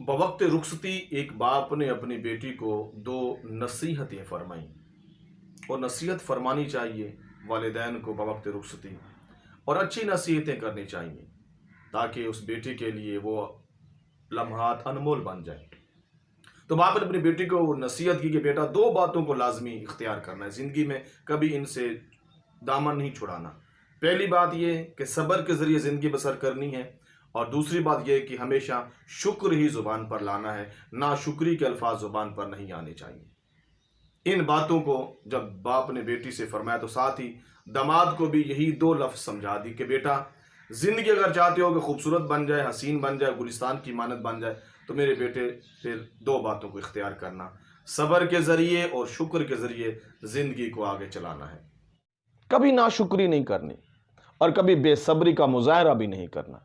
بوقت رخصتی ایک باپ نے اپنی بیٹی کو دو نصیحتیں فرمائیں، اور نصیحت فرمانی چاہیے والدین کو بوقت رخصتی، اور اچھی نصیحتیں کرنی چاہیے تاکہ اس بیٹی کے لیے وہ لمحات انمول بن جائیں۔ تو باپ نے اپنی بیٹی کو نصیحت کی کہ بیٹا دو باتوں کو لازمی اختیار کرنا ہے زندگی میں، کبھی ان سے دامن نہیں چھڑانا۔ پہلی بات یہ کہ صبر کے ذریعے زندگی بسر کرنی ہے، اور دوسری بات یہ کہ ہمیشہ شکر ہی زبان پر لانا ہے، ناشکری کے الفاظ زبان پر نہیں آنے چاہیے۔ ان باتوں کو جب باپ نے بیٹی سے فرمایا تو ساتھ ہی داماد کو بھی یہی دو لفظ سمجھا دی کہ بیٹا زندگی اگر چاہتے ہو کہ خوبصورت بن جائے، حسین بن جائے، گلستان کی مانند بن جائے، تو میرے بیٹے پھر دو باتوں کو اختیار کرنا، صبر کے ذریعے اور شکر کے ذریعے زندگی کو آگے چلانا ہے۔ کبھی ناشکری نہیں کرنی اور کبھی بے صبری کا مظاہرہ بھی نہیں کرنا،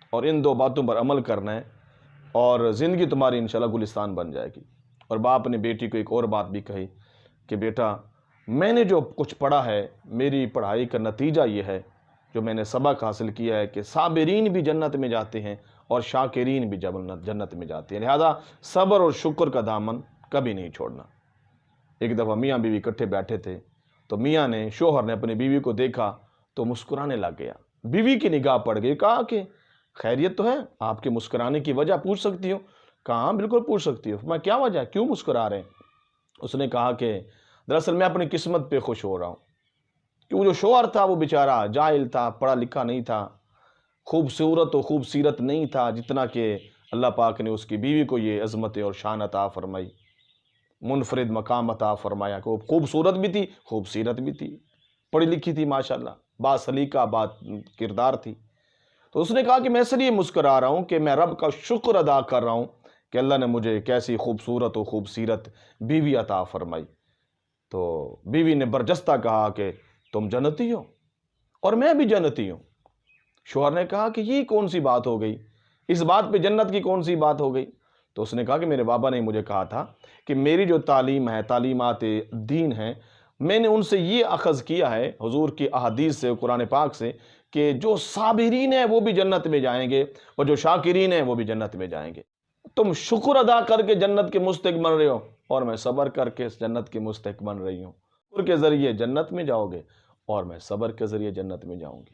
اور ان دو باتوں پر عمل کرنا ہے اور زندگی تمہاری انشاءاللہ گلستان بن جائے گی۔ اور باپ نے بیٹی کو ایک اور بات بھی کہی کہ بیٹا میں نے جو کچھ پڑھا ہے، میری پڑھائی کا نتیجہ یہ ہے، جو میں نے سبق حاصل کیا ہے کہ صابرین بھی جنت میں جاتے ہیں اور شاکرین بھی جنت میں جاتے ہیں، لہذا صبر اور شکر کا دامن کبھی نہیں چھوڑنا۔ ایک دفعہ میاں بیوی اکٹھے بیٹھے تھے تو میاں نے، شوہر نے اپنی بیوی کو دیکھا تو مسکرانے لگ گیا۔ بیوی کی نگاہ پڑ گئی، کہا کہ خیریت تو ہے؟ آپ کے مسکرانے کی وجہ پوچھ سکتی ہوں؟ کہا ہاں بالکل پوچھ سکتی ہوں۔ میں کیا وجہ، کیوں مسکرا رہے ہیں؟ اس نے کہا کہ دراصل میں اپنی قسمت پہ خوش ہو رہا ہوں کہ وہ جو شوہر تھا وہ بیچارہ جاہل تھا، پڑھا لکھا نہیں تھا، خوبصورت و خوبصیرت نہیں تھا جتنا کہ اللہ پاک نے اس کی بیوی کو یہ عظمت اور شان عطا فرمائی، منفرد مقام عطا فرمایا کہ وہ خوبصورت بھی تھی، خوبصیرت بھی تھی، پڑھی لکھی تھی ماشاءاللہ، با سلیقہ با کردار تھی۔ تو اس نے کہا کہ میں اس لیے مسکرا رہا ہوں کہ میں رب کا شکر ادا کر رہا ہوں کہ اللہ نے مجھے کیسی خوبصورت و خوبصیرت بیوی عطا فرمائی۔ تو بیوی نے برجستہ کہا کہ تم جنتی ہو اور میں بھی جنتی ہوں۔ شوہر نے کہا کہ یہ کون سی بات ہو گئی، اس بات پہ جنت کی کون سی بات ہو گئی؟ تو اس نے کہا کہ میرے بابا نے مجھے کہا تھا کہ میری جو تعلیم ہے، تعلیمات دین ہیں، میں نے ان سے یہ اخذ کیا ہے حضور کی احادیث سے، قرآن پاک سے، کہ جو صابرین ہیں وہ بھی جنت میں جائیں گے اور جو شاکرین ہیں وہ بھی جنت میں جائیں گے۔ تم شکر ادا کر کے جنت کے مستحق بن رہے ہو اور میں صبر کر کے جنت کے مستحق بن رہی ہوں۔ شکر کے ذریعے جنت میں جاؤ گے اور میں صبر کے ذریعے جنت میں جاؤں گی۔